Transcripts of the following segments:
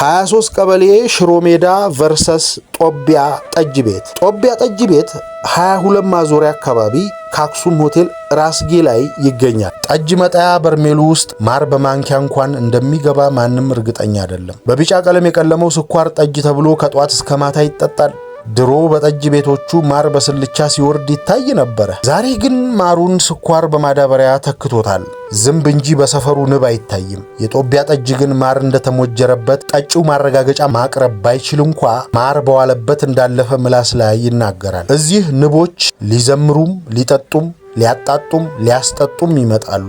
23 ቀበሌ ሽሮ ሜዳ ቨርሰስ ጦቢያ ጠጅ ቤት። ጦቢያ ጠጅ ቤት 22 ማዞሪያ አካባቢ ከአክሱም ሆቴል ራስጌ ላይ ይገኛል። ጠጅ መጣያ በርሜሉ ውስጥ ማር በማንኪያ እንኳን እንደሚገባ ማንም እርግጠኛ አይደለም። በቢጫ ቀለም የቀለመው ስኳር ጠጅ ተብሎ ከጧት እስከ ማታ ይጠጣል። ድሮ በጠጅ ቤቶቹ ማር በስልቻ ሲወርድ ይታይ ነበረ። ዛሬ ግን ማሩን ስኳር በማዳበሪያ ተክቶታል። ዝንብ እንጂ በሰፈሩ ንብ አይታይም። የጦቢያ ጠጅ ግን ማር እንደተሞጀረበት ጠጪው ማረጋገጫ ማቅረብ ባይችል እንኳ ማር በዋለበት እንዳለፈ ምላስ ላይ ይናገራል። እዚህ ንቦች ሊዘምሩም ሊጠጡም ሊያጣጡም ሊያስጠጡም ይመጣሉ።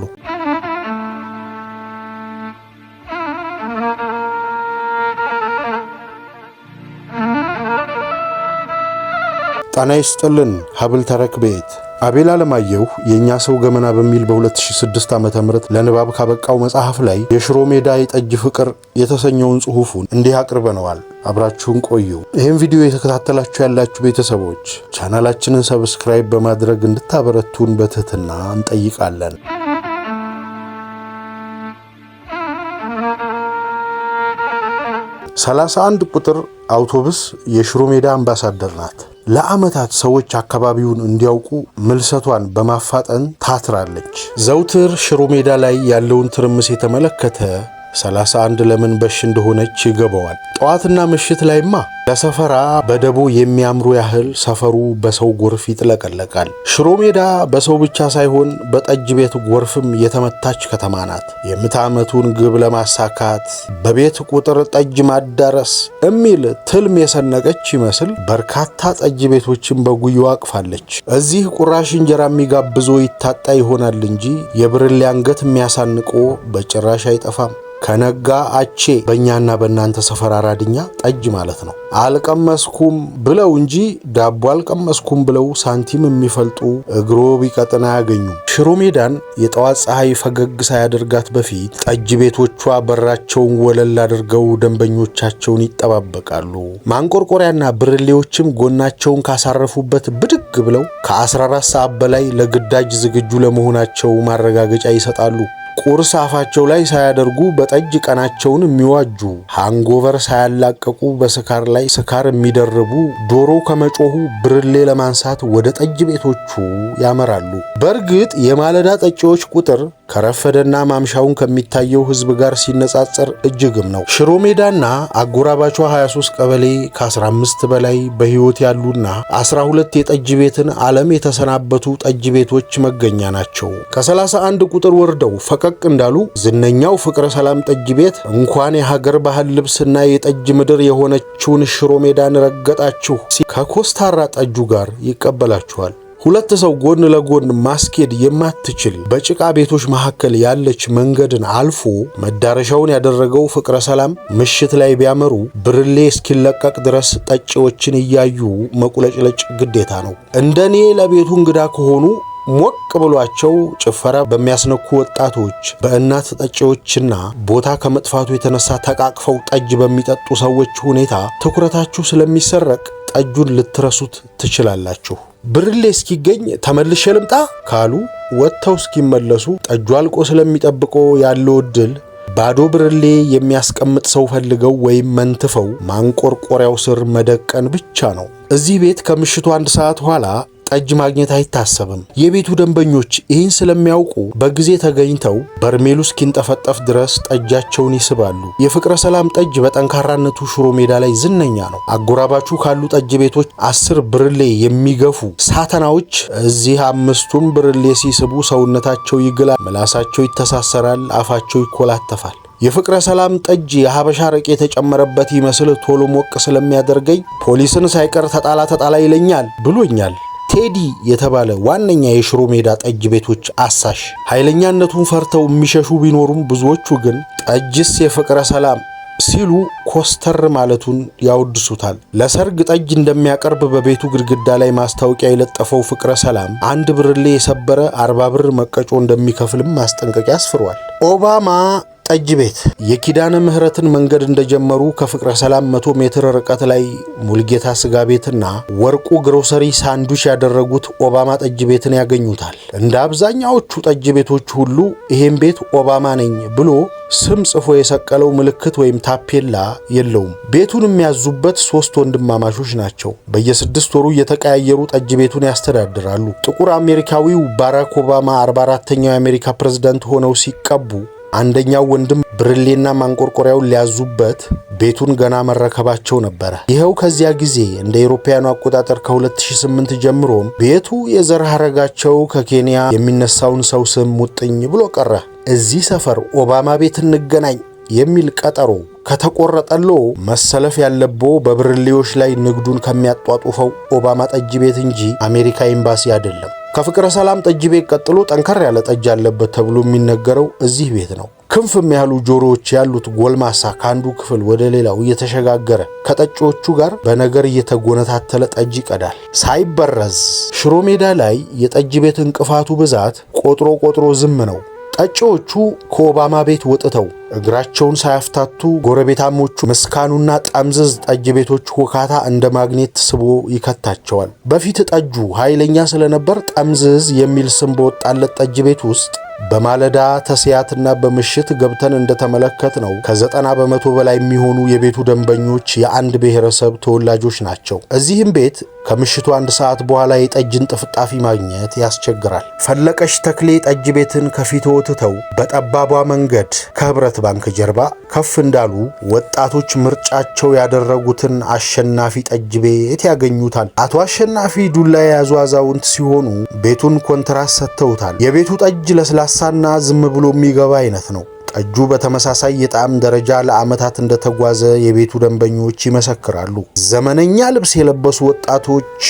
ጣና ይስጥልን ሀብል ተረክ ቤት። አቤል አለማየሁ የኛ ሰው ገመና በሚል በ2006 ዓ.ም ለንባብ ካበቃው መጽሐፍ ላይ የሽሮ ሜዳ የጠጅ ፍቅር የተሰኘውን ጽሑፉን እንዲህ አቅርበነዋል። አብራችሁን ቆዩ። ይህን ቪዲዮ የተከታተላችሁ ያላችሁ ቤተሰቦች ቻናላችንን ሰብስክራይብ በማድረግ እንድታበረቱን በትህትና እንጠይቃለን። 31 ቁጥር አውቶቡስ የሽሮ ሜዳ አምባሳደር ናት። ለዓመታት ሰዎች አካባቢውን እንዲያውቁ ምልሰቷን በማፋጠን ታትራለች። ዘውትር ሽሮ ሜዳ ላይ ያለውን ትርምስ የተመለከተ 31 ለምን በሽ እንደሆነች ይገባዋል። ጠዋትና ምሽት ላይማ ለሰፈራ በደቦ የሚያምሩ ያህል ሰፈሩ በሰው ጎርፍ ይጥለቀለቃል። ሽሮ ሜዳ በሰው ብቻ ሳይሆን በጠጅ ቤት ጎርፍም የተመታች ከተማ ናት። የምዕተ ዓመቱን ግብ ለማሳካት በቤት ቁጥር ጠጅ ማዳረስ የሚል ትልም የሰነቀች ይመስል በርካታ ጠጅ ቤቶችን በጉያዋ አቅፋለች። እዚህ ቁራሽ እንጀራ የሚጋብዞ ይታጣ ይሆናል እንጂ የብርሌ አንገት የሚያሳንቆ በጭራሽ አይጠፋም። ከነጋ አቼ በእኛና በእናንተ ሰፈር አራድኛ ጠጅ ማለት ነው። አልቀመስኩም ብለው እንጂ ዳቦ አልቀመስኩም ብለው ሳንቲም የሚፈልጡ እግሮ ቢቀጥና ያገኙ። ሽሮ ሜዳን የጠዋት ፀሐይ ፈገግ ሳያደርጋት በፊት ጠጅ ቤቶቿ በራቸውን ወለል አድርገው ደንበኞቻቸውን ይጠባበቃሉ። ማንቆርቆሪያና ብርሌዎችም ጎናቸውን ካሳረፉበት ብድግ ብለው ከ14 ሰዓት በላይ ለግዳጅ ዝግጁ ለመሆናቸው ማረጋገጫ ይሰጣሉ። ቁርስ አፋቸው ላይ ሳያደርጉ በጠጅ ቀናቸውን የሚዋጁ፣ ሃንጎቨር ሳያላቀቁ በስካር ላይ ስካር የሚደርቡ፣ ዶሮ ከመጮሁ ብርሌ ለማንሳት ወደ ጠጅ ቤቶቹ ያመራሉ። በእርግጥ የማለዳ ጠጪዎች ቁጥር ከረፈደና ማምሻውን ከሚታየው ሕዝብ ጋር ሲነጻጸር እጅግም ነው። ሽሮ ሜዳና አጎራባቿ 23 ቀበሌ ከ15 በላይ በሕይወት ያሉና 12 የጠጅ ቤትን ዓለም የተሰናበቱ ጠጅ ቤቶች መገኛ ናቸው። ከ31 ቁጥር ወርደው ፈቀቅ እንዳሉ ዝነኛው ፍቅረ ሰላም ጠጅ ቤት እንኳን የሀገር ባህል ልብስና የጠጅ ምድር የሆነችውን ሽሮ ሜዳን ረገጣችሁ ከኮስታራ ጠጁ ጋር ይቀበላችኋል። ሁለት ሰው ጎን ለጎን ማስኬድ የማትችል በጭቃ ቤቶች መካከል ያለች መንገድን አልፎ መዳረሻውን ያደረገው ፍቅረ ሰላም ምሽት ላይ ቢያመሩ ብርሌ እስኪለቀቅ ድረስ ጠጪዎችን እያዩ መቁለጭለጭ ግዴታ ነው። እንደኔ ለቤቱ እንግዳ ከሆኑ ሞቅ ብሏቸው ጭፈራ በሚያስነኩ ወጣቶች፣ በእናት ጠጪዎችና ቦታ ከመጥፋቱ የተነሳ ተቃቅፈው ጠጅ በሚጠጡ ሰዎች ሁኔታ ትኩረታችሁ ስለሚሰረቅ ጠጁን ልትረሱት ትችላላችሁ። ብርሌ እስኪገኝ ተመልሼ ልምጣ ካሉ ወጥተው እስኪመለሱ ጠጁ አልቆ ስለሚጠብቀው ያለው ዕድል ባዶ ብርሌ የሚያስቀምጥ ሰው ፈልገው ወይም መንትፈው ማንቆርቆሪያው ስር መደቀን ብቻ ነው። እዚህ ቤት ከምሽቱ 1 ሰዓት ኋላ ጠጅ ማግኘት አይታሰብም። የቤቱ ደንበኞች ይህን ስለሚያውቁ በጊዜ ተገኝተው በርሜሉ እስኪንጠፈጠፍ ድረስ ጠጃቸውን ይስባሉ። የፍቅረ ሰላም ጠጅ በጠንካራነቱ ሽሮ ሜዳ ላይ ዝነኛ ነው። አጎራባቹ ካሉ ጠጅ ቤቶች 10 ብርሌ የሚገፉ ሳተናዎች እዚህ 5ቱም ብርሌ ሲስቡ ሰውነታቸው ይግላል፣ ምላሳቸው ይተሳሰራል፣ አፋቸው ይኮላተፋል። የፍቅረ ሰላም ጠጅ የሐበሻ ረቄ የተጨመረበት ይመስል ቶሎ ሞቅ ስለሚያደርገኝ ፖሊስን ሳይቀር ተጣላ ይለኛል ብሎኛል ቴዲ የተባለ ዋነኛ የሽሮ ሜዳ ጠጅ ቤቶች አሳሽ። ኃይለኛነቱን ፈርተው የሚሸሹ ቢኖሩም ብዙዎቹ ግን ጠጅስ የፍቅረ ሰላም ሲሉ ኮስተር ማለቱን ያወድሱታል። ለሰርግ ጠጅ እንደሚያቀርብ በቤቱ ግድግዳ ላይ ማስታወቂያ የለጠፈው ፍቅረ ሰላም 1 ብርሌ የሰበረ 40 ብር መቀጮ እንደሚከፍልም ማስጠንቀቂያ አስፍሯል። ኦባማ ጠጅ ቤት የኪዳነ ምህረትን መንገድ እንደጀመሩ ከፍቅረ ሰላም 100 ሜትር ርቀት ላይ ሙልጌታ ስጋ ቤትና ወርቁ ግሮሰሪ ሳንዱች ያደረጉት ኦባማ ጠጅ ቤትን ያገኙታል። እንደ አብዛኛዎቹ ጠጅ ቤቶች ሁሉ ይሄን ቤት ኦባማ ነኝ ብሎ ስም ጽፎ የሰቀለው ምልክት ወይም ታፔላ የለውም። ቤቱን የሚያዙበት 3 ወንድማማቾች ናቸው። በየ6 ወሩ እየተቀያየሩ ጠጅ ቤቱን ያስተዳድራሉ። ጥቁር አሜሪካዊው ባራክ ኦባማ 44ኛው የአሜሪካ ፕሬዝዳንት ሆነው ሲቀቡ አንደኛው ወንድም ብርሌና ማንቆርቆሪያውን ሊያዙበት ቤቱን ገና መረከባቸው ነበረ። ይኸው ከዚያ ጊዜ እንደ አውሮፓውያኑ አቆጣጠር ከ2008 ጀምሮ ቤቱ የዘር ሐረጋቸው ከኬንያ የሚነሳውን ሰው ስም ሙጥኝ ብሎ ቀረ። እዚህ ሰፈር ኦባማ ቤት እንገናኝ የሚል ቀጠሮ ከተቆረጠሎ መሰለፍ ያለቦ በብርሌዎች ላይ ንግዱን ከሚያጧጡፈው ኦባማ ጠጅ ቤት እንጂ አሜሪካ ኤምባሲ አይደለም። ከፍቅረ ሰላም ጠጅ ቤት ቀጥሎ ጠንከር ያለ ጠጅ አለበት ተብሎ የሚነገረው እዚህ ቤት ነው። ክንፍ የሚያህሉ ጆሮዎች ያሉት ጎልማሳ ከአንዱ ክፍል ወደ ሌላው እየተሸጋገረ ከጠጪዎቹ ጋር በነገር እየተጎነታተለ ጠጅ ይቀዳል ሳይበረዝ። ሽሮ ሜዳ ላይ የጠጅ ቤት እንቅፋቱ ብዛት ቆጥሮ ዝም ነው። ጠጪዎቹ ከኦባማ ቤት ወጥተው እግራቸውን ሳያፍታቱ ጎረቤታሞቹ ምስካኑና ጠምዝዝ ጠጅ ቤቶች ሁካታ እንደ ማግኔት ስቦ ይከታቸዋል። በፊት ጠጁ ኃይለኛ ስለነበር ጠምዝዝ የሚል ስም በወጣለት ጠጅ ቤት ውስጥ በማለዳ ተስያትና በምሽት ገብተን እንደተመለከት ነው ከ90 በመቶ በላይ የሚሆኑ የቤቱ ደንበኞች የአንድ ብሔረሰብ ተወላጆች ናቸው። እዚህም ቤት ከምሽቱ 1 ሰዓት በኋላ የጠጅን ጥፍጣፊ ማግኘት ያስቸግራል። ፈለቀሽ ተክሌ ጠጅ ቤትን ከፊት ወጥተው በጠባቧ መንገድ ከህብረት ባንክ ጀርባ ከፍ እንዳሉ ወጣቶች ምርጫቸው ያደረጉትን አሸናፊ ጠጅ ቤት ያገኙታል። አቶ አሸናፊ ዱላ የያዙ አዛውንት ሲሆኑ ቤቱን ኮንትራት ሰጥተውታል። የቤቱ ጠጅ ለስላሳና ዝም ብሎ የሚገባ አይነት ነው። ጠጁ በተመሳሳይ የጣዕም ደረጃ ለዓመታት እንደተጓዘ የቤቱ ደንበኞች ይመሰክራሉ። ዘመነኛ ልብስ የለበሱ ወጣቶች፣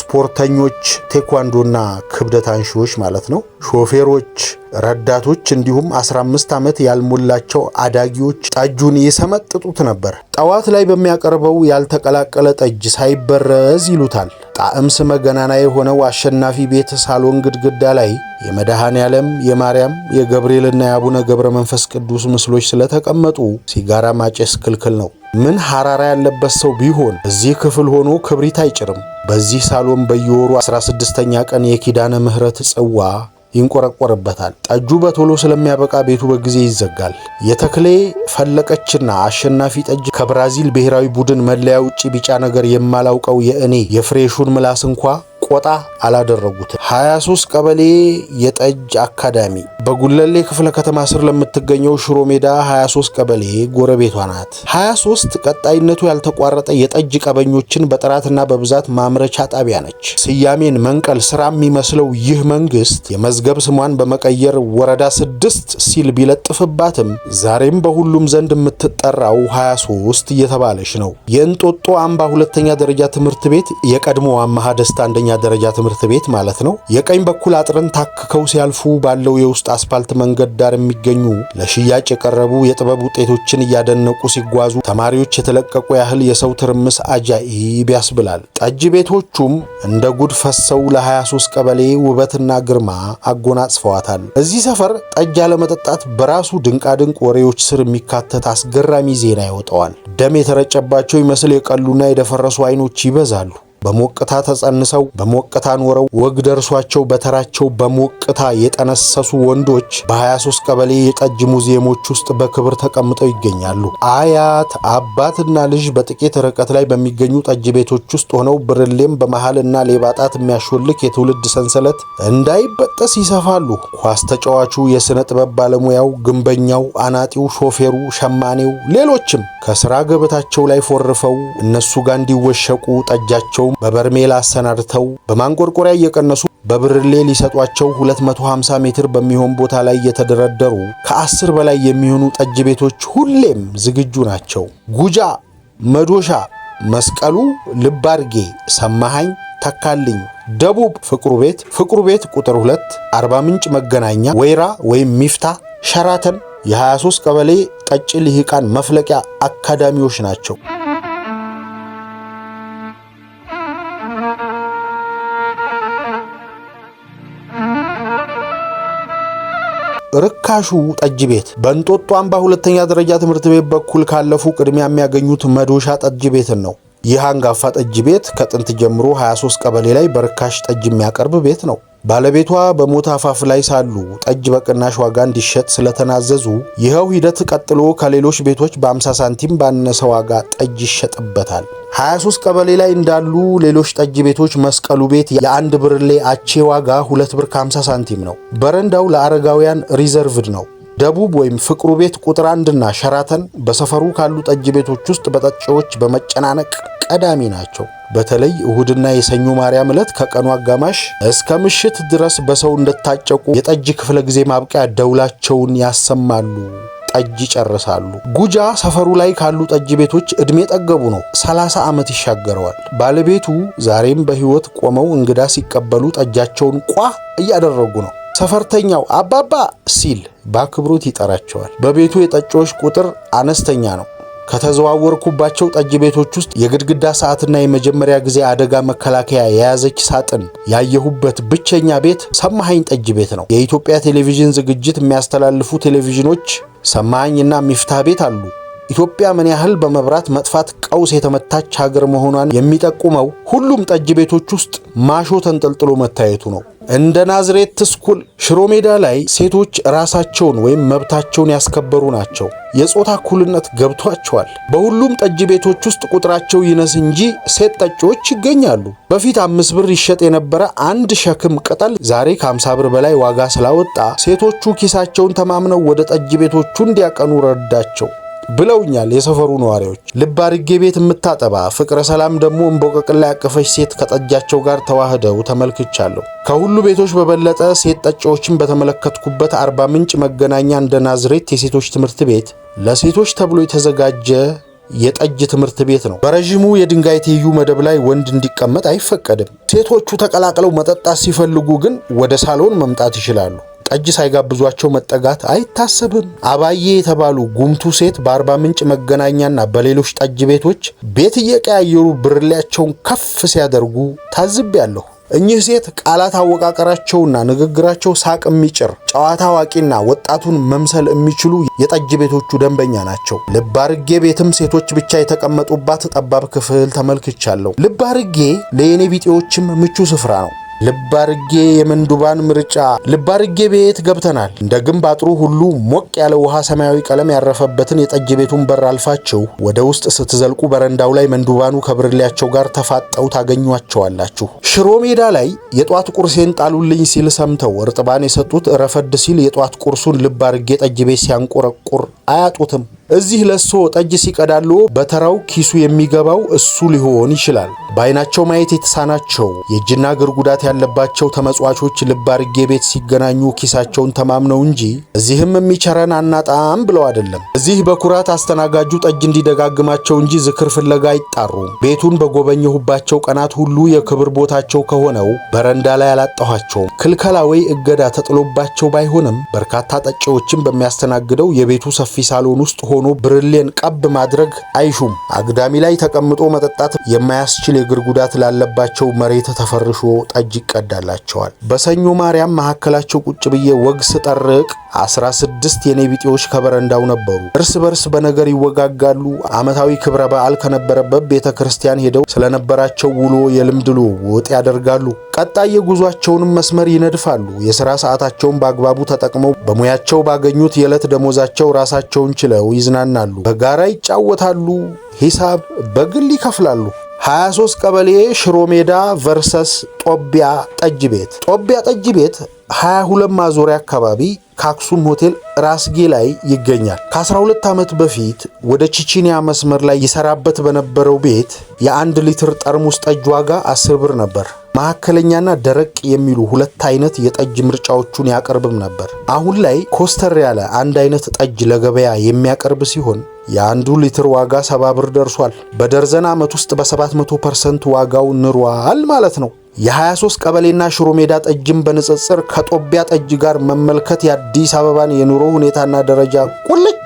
ስፖርተኞች፣ ቴኳንዶና ክብደት አንሺዎች ማለት ነው፣ ሾፌሮች፣ ረዳቶች እንዲሁም 15 ዓመት ያልሞላቸው አዳጊዎች ጠጁን ይሰመጥጡት ነበር። ጠዋት ላይ በሚያቀርበው ያልተቀላቀለ ጠጅ ሳይበረዝ ይሉታል። ጣዕም ስመ ገናና የሆነው አሸናፊ ቤት ሳሎን ግድግዳ ላይ የመድኃኔ ዓለም፣ የማርያም፣ የገብርኤልና የአቡነ ገብረ መንፈስ ቅዱስ ምስሎች ስለተቀመጡ ሲጋራ ማጨስ ክልክል ነው። ምን ሐራራ ያለበት ሰው ቢሆን እዚህ ክፍል ሆኖ ክብሪት አይጭርም። በዚህ ሳሎን በየወሩ 16ኛ ቀን የኪዳነ ምህረት ጽዋ ይንቆረቆርበታል። ጠጁ በቶሎ ስለሚያበቃ ቤቱ በጊዜ ይዘጋል። የተክሌ ፈለቀችና አሸናፊ ጠጅ ከብራዚል ብሔራዊ ቡድን መለያ ውጪ ቢጫ ነገር የማላውቀው የእኔ የፍሬሹን ምላስ እንኳ ቆጣ አላደረጉት። 23 ቀበሌ የጠጅ አካዳሚ በጉለሌ ክፍለ ከተማ ስር ለምትገኘው ሽሮ ሜዳ 23 ቀበሌ ጎረቤቷ ናት። 23 ቀጣይነቱ ያልተቋረጠ የጠጅ ቀበኞችን በጥራትና በብዛት ማምረቻ ጣቢያ ነች። ስያሜን መንቀል ስራ የሚመስለው ይህ መንግስት የመዝገብ ስሟን በመቀየር ወረዳ 6 ሲል ቢለጥፍባትም ዛሬም በሁሉም ዘንድ የምትጠራው 23 እየተባለች ነው። የእንጦጦ አምባ ሁለተኛ ደረጃ ትምህርት ቤት የቀድሞ አማሃ ደስታ አንደኛ ደረጃ ትምህርት ቤት ማለት ነው። የቀኝ በኩል አጥርን ታክከው ሲያልፉ ባለው የውስጥ አስፓልት መንገድ ዳር የሚገኙ ለሽያጭ የቀረቡ የጥበብ ውጤቶችን እያደነቁ ሲጓዙ ተማሪዎች የተለቀቁ ያህል የሰው ትርምስ አጃኢብ ያስብላል። ጠጅ ቤቶቹም እንደ ጉድ ፈሰው ለ23 ቀበሌ ውበትና ግርማ አጎናጽፈዋታል። እዚህ ሰፈር ጠጅ አለመጠጣት በራሱ ድንቃድንቅ ወሬዎች ስር የሚካተት አስገራሚ ዜና ይወጣዋል። ደም የተረጨባቸው ይመስል የቀሉና የደፈረሱ አይኖች ይበዛሉ። በሞቅታ ተጸንሰው በሞቅታ ኖረው ወግ ደርሷቸው በተራቸው በሞቅታ የጠነሰሱ ወንዶች በ23 ቀበሌ የጠጅ ሙዚየሞች ውስጥ በክብር ተቀምጠው ይገኛሉ። አያት አባትና ልጅ በጥቂት ርቀት ላይ በሚገኙ ጠጅ ቤቶች ውስጥ ሆነው ብርሌም በመሃልና ሌባጣት የሚያሾልክ የትውልድ ሰንሰለት እንዳይበጠስ ይሰፋሉ። ኳስ ተጫዋቹ፣ የሥነ ጥበብ ባለሙያው፣ ግንበኛው፣ አናጢው፣ ሾፌሩ፣ ሸማኔው፣ ሌሎችም ከሥራ ገበታቸው ላይ ፎርፈው እነሱ ጋር እንዲወሸቁ ጠጃቸው በበርሜል አሰናድተው በማንቆርቆሪያ እየቀነሱ በብርሌ ሊሰጧቸው 250 ሜትር በሚሆን ቦታ ላይ የተደረደሩ ከ10 በላይ የሚሆኑ ጠጅ ቤቶች ሁሌም ዝግጁ ናቸው። ጉጃ፣ መዶሻ፣ መስቀሉ፣ ልባርጌ፣ ሰማሃኝ፣ ተካልኝ፣ ደቡብ ፍቅሩ ቤት ቁጥር 2፣ አርባ ምንጭ መገናኛ፣ ወይራ ወይም ሚፍታ፣ ሸራተን የ23 ቀበሌ ጠጭ ልሂቃን መፍለቂያ አካዳሚዎች ናቸው። ርካሹ ጠጅ ቤት። በእንጦጦ አምባ ሁለተኛ ደረጃ ትምህርት ቤት በኩል ካለፉ ቅድሚያ የሚያገኙት መዶሻ ጠጅ ቤትን ነው። ይህ አንጋፋ ጠጅ ቤት ከጥንት ጀምሮ 23 ቀበሌ ላይ በርካሽ ጠጅ የሚያቀርብ ቤት ነው። ባለቤቷ በሞት አፋፍ ላይ ሳሉ ጠጅ በቅናሽ ዋጋ እንዲሸጥ ስለተናዘዙ ይኸው ሂደት ቀጥሎ ከሌሎች ቤቶች በ50 ሳንቲም ባነሰ ዋጋ ጠጅ ይሸጥበታል። 23 ቀበሌ ላይ እንዳሉ ሌሎች ጠጅ ቤቶች መስቀሉ ቤት የአንድ ብርሌ አቼ ዋጋ 2 ብር ከ50 ሳንቲም ነው። በረንዳው ለአረጋውያን ሪዘርቭድ ነው። ደቡብ ወይም ፍቅሩ ቤት ቁጥር 1ና ሸራተን በሰፈሩ ካሉ ጠጅ ቤቶች ውስጥ በጠጪዎች በመጨናነቅ ቀዳሚ ናቸው። በተለይ እሁድና የሰኞ ማርያም ዕለት ከቀኑ አጋማሽ እስከ ምሽት ድረስ በሰው እንደታጨቁ የጠጅ ክፍለ ጊዜ ማብቂያ ደውላቸውን ያሰማሉ፣ ጠጅ ይጨርሳሉ። ጉጃ ሰፈሩ ላይ ካሉ ጠጅ ቤቶች እድሜ ጠገቡ ነው። 30 ዓመት ይሻገረዋል። ባለቤቱ ዛሬም በሕይወት ቆመው እንግዳ ሲቀበሉ ጠጃቸውን ቋ እያደረጉ ነው። ሰፈርተኛው አባባ ሲል በአክብሮት ይጠራቸዋል። በቤቱ የጠጪዎች ቁጥር አነስተኛ ነው። ከተዘዋወርኩባቸው ጠጅ ቤቶች ውስጥ የግድግዳ ሰዓትና የመጀመሪያ ጊዜ አደጋ መከላከያ የያዘች ሳጥን ያየሁበት ብቸኛ ቤት ሰማኸኝ ጠጅ ቤት ነው። የኢትዮጵያ ቴሌቪዥን ዝግጅት የሚያስተላልፉ ቴሌቪዥኖች ሰማኸኝና ሚፍታህ ቤት አሉ። ኢትዮጵያ ምን ያህል በመብራት መጥፋት ቀውስ የተመታች ሀገር መሆኗን የሚጠቁመው ሁሉም ጠጅ ቤቶች ውስጥ ማሾ ተንጠልጥሎ መታየቱ ነው። እንደ ናዝሬት ስኩል ሽሮ ሜዳ ላይ ሴቶች ራሳቸውን ወይም መብታቸውን ያስከበሩ ናቸው። የጾታ እኩልነት ገብቷቸዋል። በሁሉም ጠጅ ቤቶች ውስጥ ቁጥራቸው ይነስ እንጂ ሴት ጠጪዎች ይገኛሉ። በፊት 5 ብር ይሸጥ የነበረ አንድ ሸክም ቅጠል ዛሬ ከ50 ብር በላይ ዋጋ ስላወጣ ሴቶቹ ኪሳቸውን ተማምነው ወደ ጠጅ ቤቶቹ እንዲያቀኑ ረዳቸው ብለውኛል የሰፈሩ ነዋሪዎች። ልብ አድርጌ ቤት የምታጠባ ፍቅረ ሰላም ደግሞ እንቦቀቅላ ያቀፈች ሴት ከጠጃቸው ጋር ተዋህደው ተመልክቻለሁ። ከሁሉ ቤቶች በበለጠ ሴት ጠጪዎችን በተመለከትኩበት አርባ ምንጭ መገናኛ እንደ ናዝሬት የሴቶች ትምህርት ቤት ለሴቶች ተብሎ የተዘጋጀ የጠጅ ትምህርት ቤት ነው። በረዥሙ የድንጋይ ትይዩ መደብ ላይ ወንድ እንዲቀመጥ አይፈቀድም። ሴቶቹ ተቀላቅለው መጠጣት ሲፈልጉ ግን ወደ ሳሎን መምጣት ይችላሉ። ጠጅ ሳይጋብዟቸው መጠጋት አይታሰብም። አባዬ የተባሉ ጉምቱ ሴት በአርባ ምንጭ መገናኛና በሌሎች ጠጅ ቤቶች ቤት እየቀያየሩ ብርሌያቸውን ከፍ ሲያደርጉ ታዝቤያለሁ። እኚህ ሴት ቃላት አወቃቀራቸውና ንግግራቸው ሳቅ የሚጭር ጨዋታ አዋቂና ወጣቱን መምሰል የሚችሉ የጠጅ ቤቶቹ ደንበኛ ናቸው። ልብ አርጌ ቤትም ሴቶች ብቻ የተቀመጡባት ጠባብ ክፍል ተመልክቻለሁ። ልብ አርጌ ለየኔ ቢጤዎችም ምቹ ስፍራ ነው። ልብ አርጌ የመንዱባን ምርጫ። ልብ አርጌ ቤት ገብተናል። እንደ ግንብ አጥሩ ሁሉ ሞቅ ያለ ውሃ ሰማያዊ ቀለም ያረፈበትን የጠጅ ቤቱን በር አልፋችሁ ወደ ውስጥ ስትዘልቁ በረንዳው ላይ መንዱባኑ ከብርሌያቸው ጋር ተፋጠው ታገኟቸዋላችሁ። ሽሮ ሜዳ ላይ የጧት ቁርሴን ጣሉልኝ ሲል ሰምተው እርጥባን የሰጡት ረፈድ ሲል የጧት ቁርሱን ልብ አርጌ ጠጅ ቤት ሲያንቆረቁር አያጡትም። እዚህ ለሶ ጠጅ ሲቀዳሉ በተራው ኪሱ የሚገባው እሱ ሊሆን ይችላል። በአይናቸው ማየት የተሳናቸው የእጅና እግር ጉዳት ያለባቸው ተመጽዋቾች ልብ አርጌ ቤት ሲገናኙ ኪሳቸውን ተማምነው እንጂ እዚህም የሚቸረን አናጣም ብለው አይደለም። እዚህ በኩራት አስተናጋጁ ጠጅ እንዲደጋግማቸው እንጂ ዝክር ፍለጋ አይጣሩም። ቤቱን በጎበኘሁባቸው ቀናት ሁሉ የክብር ቦታቸው ከሆነው በረንዳ ላይ አላጣኋቸውም። ክልከላ ወይ እገዳ ተጥሎባቸው ባይሆንም በርካታ ጠጪዎችን በሚያስተናግደው የቤቱ ሰፊ ሳሎን ውስጥ ሆኖ ብርሌን ቀብ ማድረግ አይሹም። አግዳሚ ላይ ተቀምጦ መጠጣት የማያስችል የእግር ጉዳት ላለባቸው መሬት ተፈርሾ ጠጅ ይቀዳላቸዋል። በሰኞ ማርያም መካከላቸው ቁጭ ብዬ ወግ ስጠርቅ 16 የኔ ቢጤዎች ከበረንዳው ነበሩ። እርስ በርስ በነገር ይወጋጋሉ። ዓመታዊ ክብረ በዓል ከነበረበት ቤተ ክርስቲያን ሄደው ስለነበራቸው ውሎ የልምድ ልውውጥ ያደርጋሉ። ቀጣይ የጉዟቸውንም መስመር ይነድፋሉ። የሥራ ሰዓታቸውን በአግባቡ ተጠቅመው በሙያቸው ባገኙት የዕለት ደሞዛቸው ራሳቸውን ችለው ይዝናናሉ። በጋራ ይጫወታሉ። ሂሳብ በግል ይከፍላሉ። 23 ቀበሌ ሽሮ ሜዳ ቨርሰስ ጦቢያ ጠጅ ቤት። ጦቢያ ጠጅ ቤት 22 ማዞሪያ አካባቢ ከአክሱም ሆቴል ራስጌ ላይ ይገኛል። ከ12 ዓመት በፊት ወደ ቺቺኒያ መስመር ላይ ይሰራበት በነበረው ቤት የ1 ሊትር ጠርሙስ ጠጅ ዋጋ 10 ብር ነበር። መካከለኛና ደረቅ የሚሉ ሁለት አይነት የጠጅ ምርጫዎቹን ያቀርብም ነበር። አሁን ላይ ኮስተር ያለ አንድ አይነት ጠጅ ለገበያ የሚያቀርብ ሲሆን የ1 ሊትር ዋጋ 70 ብር ደርሷል። በደርዘን ዓመት ውስጥ በ700% ዋጋው ንሯል ማለት ነው። የ23 ቀበሌና ሽሮ ሜዳ ጠጅም በንጽጽር ከጦቢያ ጠጅ ጋር መመልከት የአዲስ አበባን የኑሮ ሁኔታና ደረጃ ቁልጭ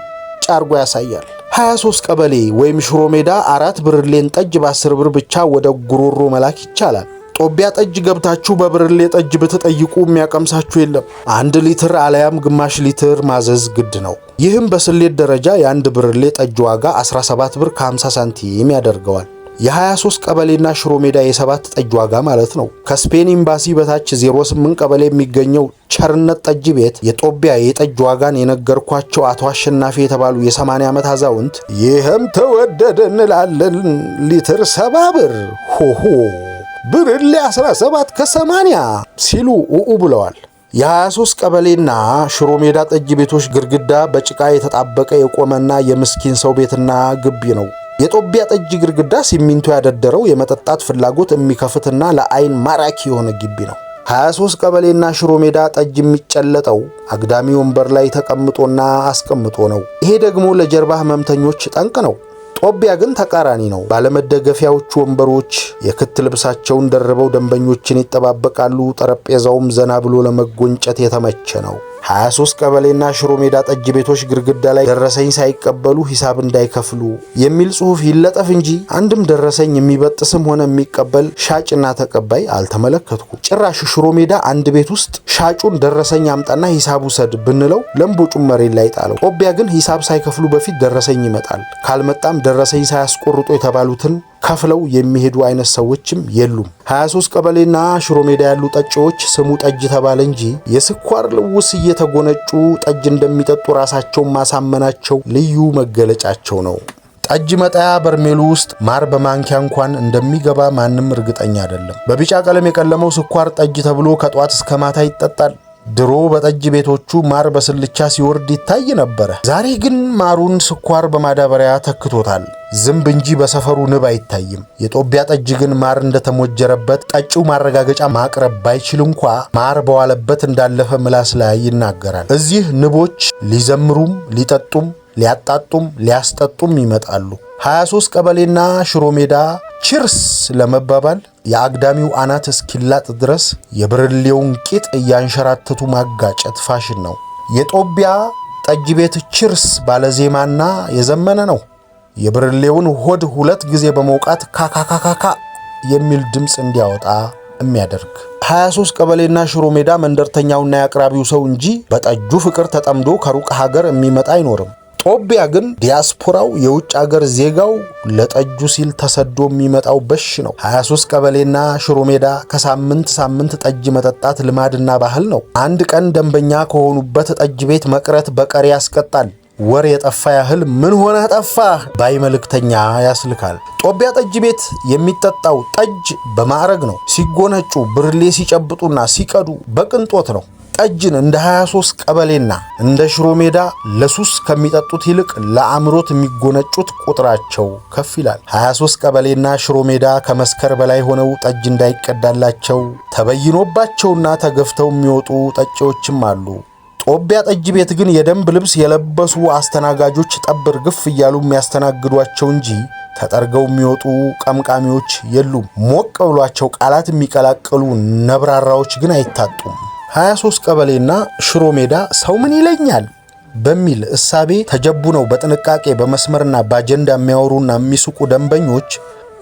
አርጎ ያሳያል። 23 ቀበሌ ወይም ሽሮ ሜዳ 4 ብርሌን ጠጅ በ10 ብር ብቻ ወደ ጉሮሮ መላክ ይቻላል። ጦቢያ ጠጅ ገብታችሁ በብርሌ ጠጅ ብትጠይቁ የሚያቀምሳችሁ የለም። 1 ሊትር አለያም ግማሽ ሊትር ማዘዝ ግድ ነው። ይህም በስሌት ደረጃ የአንድ ብርሌ ጠጅ ዋጋ 17 ብር ከ50 ሳንቲም ያደርገዋል። የ23 ቀበሌና ሽሮ ሜዳ የ7 ጠጅ ዋጋ ማለት ነው። ከስፔን ኤምባሲ በታች 08 ቀበሌ የሚገኘው ቸርነት ጠጅ ቤት የጦቢያ የጠጅ ዋጋን የነገርኳቸው አቶ አሸናፊ የተባሉ የ80 ዓመት አዛውንት ይህም ተወደደ እንላለን፣ ሊትር 70 ብር ሆሆ ብርሌ 17 ከ80 ሲሉ ኡኡ ብለዋል። የ23 ቀበሌና ሽሮ ሜዳ ጠጅ ቤቶች ግድግዳ በጭቃ የተጣበቀ የቆመና የምስኪን ሰው ቤትና ግቢ ነው። የጦቢያ ጠጅ ግድግዳ ሲሚንቶ ያደደረው የመጠጣት ፍላጎት የሚከፍትና ለአይን ማራኪ የሆነ ግቢ ነው። 23 ቀበሌና ሽሮ ሜዳ ጠጅ የሚጨለጠው አግዳሚ ወንበር ላይ ተቀምጦና አስቀምጦ ነው። ይሄ ደግሞ ለጀርባ ህመምተኞች ጠንቅ ነው። ጦቢያ ግን ተቃራኒ ነው። ባለመደገፊያዎቹ ወንበሮች የክት ልብሳቸውን ደርበው ደንበኞችን ይጠባበቃሉ። ጠረጴዛውም ዘና ብሎ ለመጎንጨት የተመቸ ነው። 23 ቀበሌና ሽሮ ሜዳ ጠጅ ቤቶች ግድግዳ ላይ ደረሰኝ ሳይቀበሉ ሂሳብ እንዳይከፍሉ የሚል ጽሑፍ ይለጠፍ እንጂ አንድም ደረሰኝ የሚበጥስም ሆነ የሚቀበል ሻጭና ተቀባይ አልተመለከትኩም። ጭራሽ ሽሮ ሜዳ አንድ ቤት ውስጥ ሻጩን ደረሰኝ አምጣና ሂሳብ ውሰድ ብንለው ለምቦጩን መሬት ላይ ጣለው። ጦቢያ ግን ሂሳብ ሳይከፍሉ በፊት ደረሰኝ ይመጣል። ካልመጣም ደረሰኝ ሳያስቆርጡ የተባሉትን ከፍለው የሚሄዱ አይነት ሰዎችም የሉም። 23 ቀበሌና ሽሮ ሜዳ ያሉ ጠጪዎች ስሙ ጠጅ ተባለ እንጂ የስኳር ልውስ እየተጎነጩ ጠጅ እንደሚጠጡ ራሳቸውን ማሳመናቸው ልዩ መገለጫቸው ነው። ጠጅ መጣያ በርሜሉ ውስጥ ማር በማንኪያ እንኳን እንደሚገባ ማንም እርግጠኛ አይደለም። በቢጫ ቀለም የቀለመው ስኳር ጠጅ ተብሎ ከጧት እስከ ማታ ይጠጣል። ድሮ በጠጅ ቤቶቹ ማር በስልቻ ሲወርድ ይታይ ነበረ። ዛሬ ግን ማሩን ስኳር በማዳበሪያ ተክቶታል። ዝንብ እንጂ በሰፈሩ ንብ አይታይም። የጦቢያ ጠጅ ግን ማር እንደተሞጀረበት ጠጪው ማረጋገጫ ማቅረብ ባይችል እንኳ ማር በዋለበት እንዳለፈ ምላስ ላይ ይናገራል። እዚህ ንቦች ሊዘምሩም ሊጠጡም ሊያጣጡም ሊያስጠጡም ይመጣሉ። 23 ቀበሌና ሽሮ ሜዳ ቺርስ ለመባባል የአግዳሚው አናት እስኪላጥ ድረስ የብርሌውን ቂጥ እያንሸራተቱ ማጋጨት ፋሽን ነው። የጦቢያ ጠጅ ቤት ቺርስ ባለዜማና የዘመነ ነው። የብርሌውን ሆድ 2 ጊዜ በመውቃት ካካካካካ የሚል ድምፅ እንዲያወጣ የሚያደርግ 23 ቀበሌና ሽሮ ሜዳ መንደርተኛውና የአቅራቢው ሰው እንጂ በጠጁ ፍቅር ተጠምዶ ከሩቅ ሀገር የሚመጣ አይኖርም። ጦቢያ ግን ዲያስፖራው የውጭ ሀገር ዜጋው ለጠጁ ሲል ተሰዶ የሚመጣው በሽ ነው። 23 ቀበሌና ሽሮ ሜዳ ከሳምንት ሳምንት ጠጅ መጠጣት ልማድና ባህል ነው። አንድ ቀን ደንበኛ ከሆኑበት ጠጅ ቤት መቅረት በቀሪ ያስቀጣል። ወር የጠፋ ያህል ምን ሆነ ጠፋህ ባይ መልእክተኛ ያስልካል። ጦቢያ ጠጅ ቤት የሚጠጣው ጠጅ በማዕረግ ነው። ሲጎነጩ ብርሌ ሲጨብጡና ሲቀዱ በቅንጦት ነው። ጠጅን እንደ 23 ቀበሌና እንደ ሽሮ ሜዳ ለሱስ ከሚጠጡት ይልቅ ለአምሮት የሚጎነጩት ቁጥራቸው ከፍ ይላል። 23 ቀበሌና ሽሮ ሜዳ ከመስከር በላይ ሆነው ጠጅ እንዳይቀዳላቸው ተበይኖባቸውና ተገፍተው የሚወጡ ጠጪዎችም አሉ። ጦቢያ ጠጅ ቤት ግን የደንብ ልብስ የለበሱ አስተናጋጆች ጠብር ግፍ እያሉ የሚያስተናግዷቸው እንጂ ተጠርገው የሚወጡ ቀምቃሚዎች የሉም። ሞቅ ብሏቸው ቃላት የሚቀላቅሉ ነብራራዎች ግን አይታጡም። 23 ቀበሌና ሽሮ ሜዳ ሰው ምን ይለኛል በሚል እሳቤ ተጀቡነው በጥንቃቄ በመስመርና በአጀንዳ የሚያወሩና የሚስቁ ደንበኞች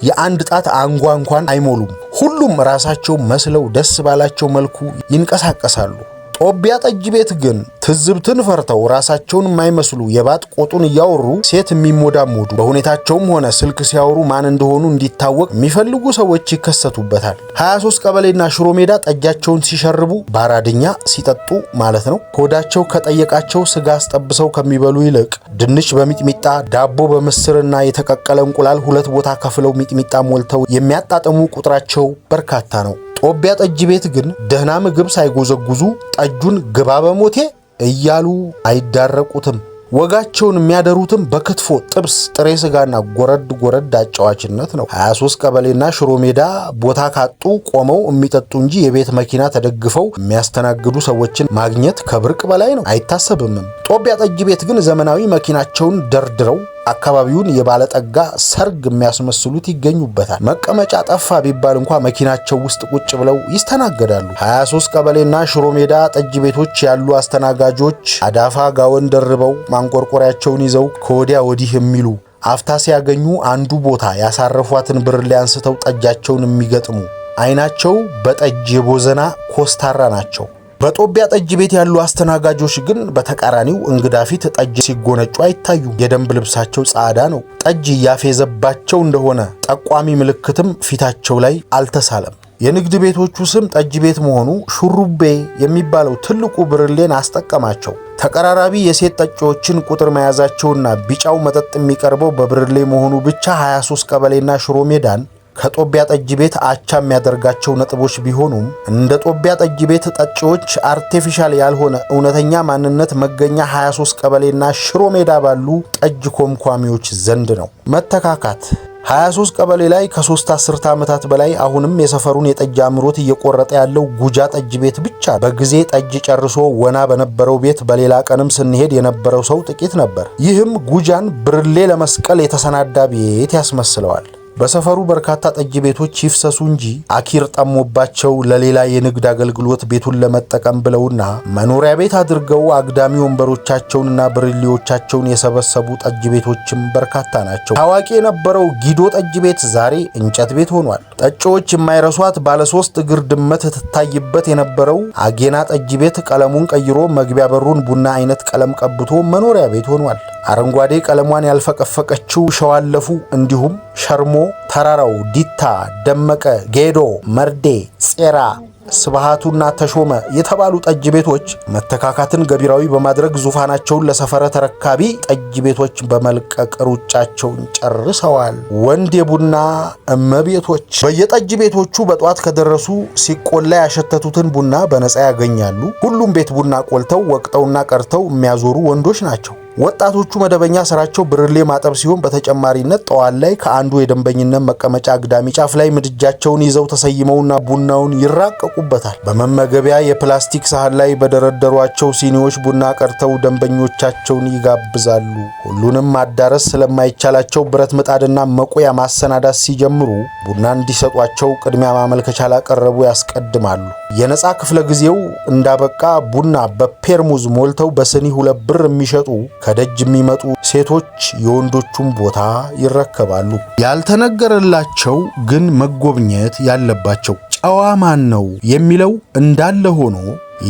የአንድ ጣት አንጓ እንኳን አይሞሉም። ሁሉም ራሳቸው መስለው ደስ ባላቸው መልኩ ይንቀሳቀሳሉ። ጦቢያ ጠጅ ቤት ግን ትዝብትን ፈርተው ራሳቸውን የማይመስሉ የባት ቆጡን እያወሩ ሴት የሚሞዳሞዱ በሁኔታቸውም ሆነ ስልክ ሲያወሩ ማን እንደሆኑ እንዲታወቅ የሚፈልጉ ሰዎች ይከሰቱበታል። 23 ቀበሌና ሽሮ ሜዳ ጠጃቸውን ሲሸርቡ በአራድኛ ሲጠጡ ማለት ነው። ሆዳቸው ከጠየቃቸው ስጋ አስጠብሰው ከሚበሉ ይልቅ ድንች በሚጥሚጣ ዳቦ በምስርና የተቀቀለ እንቁላል 2 ቦታ ከፍለው ሚጥሚጣ ሞልተው የሚያጣጥሙ ቁጥራቸው በርካታ ነው። ጦቢያ ጠጅ ቤት ግን ደህና ምግብ ሳይጎዘጉዙ ጠጁን ግባ በሞቴ እያሉ አይዳረቁትም። ወጋቸውን የሚያደሩትም በክትፎ ጥብስ፣ ጥሬ ስጋና ጎረድ አጫዋችነት ነው። 23 ቀበሌና ሽሮ ሜዳ ቦታ ካጡ ቆመው የሚጠጡ እንጂ የቤት መኪና ተደግፈው የሚያስተናግዱ ሰዎችን ማግኘት ከብርቅ በላይ ነው፣ አይታሰብምም። ጦቢያ ጠጅ ቤት ግን ዘመናዊ መኪናቸውን ደርድረው አካባቢውን የባለጠጋ ሰርግ የሚያስመስሉት ይገኙበታል። መቀመጫ ጠፋ ቢባል እንኳ መኪናቸው ውስጥ ቁጭ ብለው ይስተናገዳሉ። 23 ቀበሌና ሽሮ ሜዳ ጠጅ ቤቶች ያሉ አስተናጋጆች አዳፋ ጋወን ደርበው ማንቆርቆሪያቸውን ይዘው ከወዲያ ወዲህ የሚሉ አፍታ ሲያገኙ አንዱ ቦታ ያሳረፏትን ብርሌ አንስተው ጠጃቸውን የሚገጥሙ አይናቸው በጠጅ የቦዘና ኮስታራ ናቸው። በጦቢያ ጠጅ ቤት ያሉ አስተናጋጆች ግን በተቃራኒው እንግዳ ፊት ጠጅ ሲጎነጩ አይታዩም። የደንብ ልብሳቸው ጻዕዳ ነው። ጠጅ እያፌዘባቸው እንደሆነ ጠቋሚ ምልክትም ፊታቸው ላይ አልተሳለም። የንግድ ቤቶቹ ስም ጠጅ ቤት መሆኑ ሹሩቤ የሚባለው ትልቁ ብርሌን አስጠቀማቸው። ተቀራራቢ የሴት ጠጪዎችን ቁጥር መያዛቸውና ቢጫው መጠጥ የሚቀርበው በብርሌ መሆኑ ብቻ 23 ቀበሌና ሽሮ ሜዳን ከጦቢያ ጠጅ ቤት አቻ የሚያደርጋቸው ነጥቦች ቢሆኑም እንደ ጦቢያ ጠጅ ቤት ጠጪዎች አርቴፊሻል ያልሆነ እውነተኛ ማንነት መገኛ 23 ቀበሌና ሽሮ ሜዳ ባሉ ጠጅ ኮምኳሚዎች ዘንድ ነው። መተካካት 23 ቀበሌ ላይ ከ3 አስርተ ዓመታት በላይ አሁንም የሰፈሩን የጠጅ አምሮት እየቆረጠ ያለው ጉጃ ጠጅ ቤት ብቻ በጊዜ ጠጅ ጨርሶ ወና በነበረው ቤት በሌላ ቀንም ስንሄድ የነበረው ሰው ጥቂት ነበር። ይህም ጉጃን ብርሌ ለመስቀል የተሰናዳ ቤት ያስመስለዋል። በሰፈሩ በርካታ ጠጅ ቤቶች ይፍሰሱ እንጂ አኪር ጠሞባቸው ለሌላ የንግድ አገልግሎት ቤቱን ለመጠቀም ብለውና መኖሪያ ቤት አድርገው አግዳሚ ወንበሮቻቸውንና ብርሌዎቻቸውን የሰበሰቡ ጠጅ ቤቶችም በርካታ ናቸው። ታዋቂ የነበረው ጊዶ ጠጅ ቤት ዛሬ እንጨት ቤት ሆኗል። ጠጪዎች የማይረሷት ባለ 3 እግር ድመት ትታይበት የነበረው አጌና ጠጅ ቤት ቀለሙን ቀይሮ መግቢያ በሩን ቡና አይነት ቀለም ቀብቶ መኖሪያ ቤት ሆኗል። አረንጓዴ ቀለሟን ያልፈቀፈቀችው ሸዋለፉ እንዲሁም ሸርሞ፣ ተራራው፣ ዲታ፣ ደመቀ፣ ጌዶ፣ መርዴ፣ ጼራ፣ ስብሃቱና ተሾመ የተባሉ ጠጅ ቤቶች መተካካትን ገቢራዊ በማድረግ ዙፋናቸውን ለሰፈረ ተረካቢ ጠጅ ቤቶች በመልቀቅ ሩጫቸውን ጨርሰዋል። ወንድ የቡና እመቤቶች በየጠጅ ቤቶቹ በጧት ከደረሱ ሲቆላ ያሸተቱትን ቡና በነፃ ያገኛሉ። ሁሉም ቤት ቡና ቆልተው ወቅጠውና ቀርተው የሚያዞሩ ወንዶች ናቸው። ወጣቶቹ መደበኛ ስራቸው ብርሌ ማጠብ ሲሆን በተጨማሪነት ጠዋት ላይ ከአንዱ የደንበኝነት መቀመጫ አግዳሚ ጫፍ ላይ ምድጃቸውን ይዘው ተሰይመውና ቡናውን ይራቀቁበታል። በመመገቢያ የፕላስቲክ ሳህን ላይ በደረደሯቸው ሲኒዎች ቡና ቀርተው ደንበኞቻቸውን ይጋብዛሉ። ሁሉንም ማዳረስ ስለማይቻላቸው ብረት ምጣድና መቆያ ማሰናዳት ሲጀምሩ ቡና እንዲሰጧቸው ቅድሚያ ማመልከቻ ላቀረቡ ያስቀድማሉ። የነፃ ክፍለ ጊዜው እንዳበቃ ቡና በፔርሙዝ ሞልተው በስኒ 2 ብር የሚሸጡ ከደጅ የሚመጡ ሴቶች የወንዶቹን ቦታ ይረከባሉ። ያልተነገረላቸው ግን መጎብኘት ያለባቸው ጨዋ ማን ነው የሚለው እንዳለ ሆኖ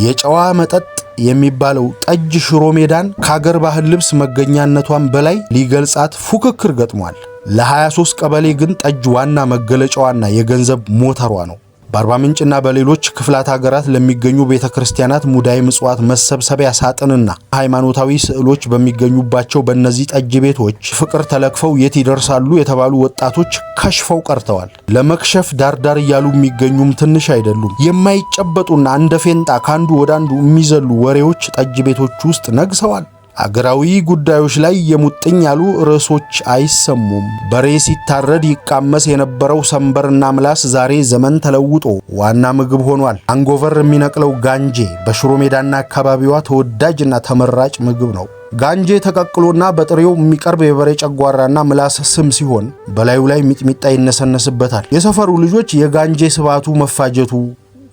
የጨዋ መጠጥ የሚባለው ጠጅ ሽሮ ሜዳን ከአገር ባህል ልብስ መገኛነቷን በላይ ሊገልጻት ፉክክር ገጥሟል። ለ23 ቀበሌ ግን ጠጅ ዋና መገለጫዋና የገንዘብ ሞተሯ ነው። በአርባ ምንጭና በሌሎች ክፍላት ሀገራት ለሚገኙ ቤተክርስቲያናት ሙዳይ ምጽዋት መሰብሰቢያ ሳጥንና ሃይማኖታዊ ስዕሎች በሚገኙባቸው በእነዚህ ጠጅ ቤቶች ፍቅር ተለክፈው የት ይደርሳሉ የተባሉ ወጣቶች ከሽፈው ቀርተዋል። ለመክሸፍ ዳርዳር እያሉ የሚገኙም ትንሽ አይደሉም። የማይጨበጡና እንደ ፌንጣ ካንዱ ወደ አንዱ የሚዘሉ ወሬዎች ጠጅ ቤቶች ውስጥ ነግሰዋል። አገራዊ ጉዳዮች ላይ የሙጥኝ ያሉ ርዕሶች አይሰሙም። በሬ ሲታረድ ይቃመስ የነበረው ሰንበርና ምላስ ዛሬ ዘመን ተለውጦ ዋና ምግብ ሆኗል። አንጎቨር የሚነቅለው ጋንጄ በሽሮ ሜዳና አካባቢዋ ተወዳጅና ተመራጭ ምግብ ነው። ጋንጄ ተቀቅሎና በጥሬው የሚቀርብ የበሬ ጨጓራና ምላስ ስም ሲሆን በላዩ ላይ ሚጥሚጣ ይነሰነስበታል። የሰፈሩ ልጆች የጋንጄ ስባቱ መፋጀቱ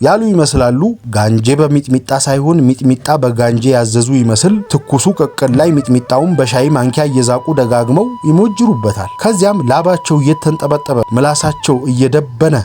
ያሉ ይመስላሉ። ጋንጄ በሚጥሚጣ ሳይሆን ሚጥሚጣ በጋንጄ ያዘዙ ይመስል ትኩሱ ቅቅል ላይ ሚጥሚጣውን በሻይ ማንኪያ እየዛቁ ደጋግመው ይሞጅሩበታል። ከዚያም ላባቸው እየተንጠበጠበ ምላሳቸው እየደበነ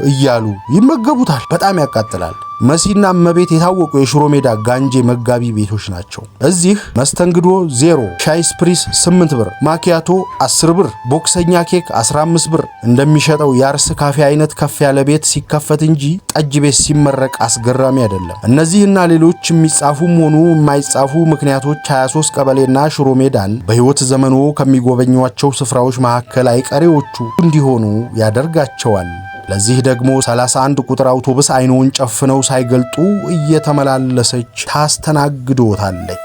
እያሉ ይመገቡታል። በጣም ያቃጥላል። መሲና እመቤት የታወቁ የሽሮ ሜዳ ጋንጄ መጋቢ ቤቶች ናቸው። እዚህ መስተንግዶ 0፣ ሻይ ስፕሪስ 8 ብር፣ ማኪያቶ 10 ብር፣ ቦክሰኛ ኬክ 15 ብር እንደሚሸጠው የአርስ ካፌ አይነት ከፍ ያለ ቤት ሲከፈት እንጂ ጠጅ ቤት ሲመረቅ አስገራሚ አይደለም። እነዚህና ሌሎች የሚጻፉም ሆኑ የማይጻፉ ምክንያቶች 23 ቀበሌና ሽሮ ሜዳን በሕይወት ዘመኖ ከሚጎበኟቸው ስፍራዎች መካከል አይቀሬዎቹ እንዲሆኑ ያደርጋቸዋል። ለዚህ ደግሞ 31 ቁጥር አውቶቡስ አይኖን ጨፍነው ሳይገልጡ እየተመላለሰች ታስተናግዶታለች።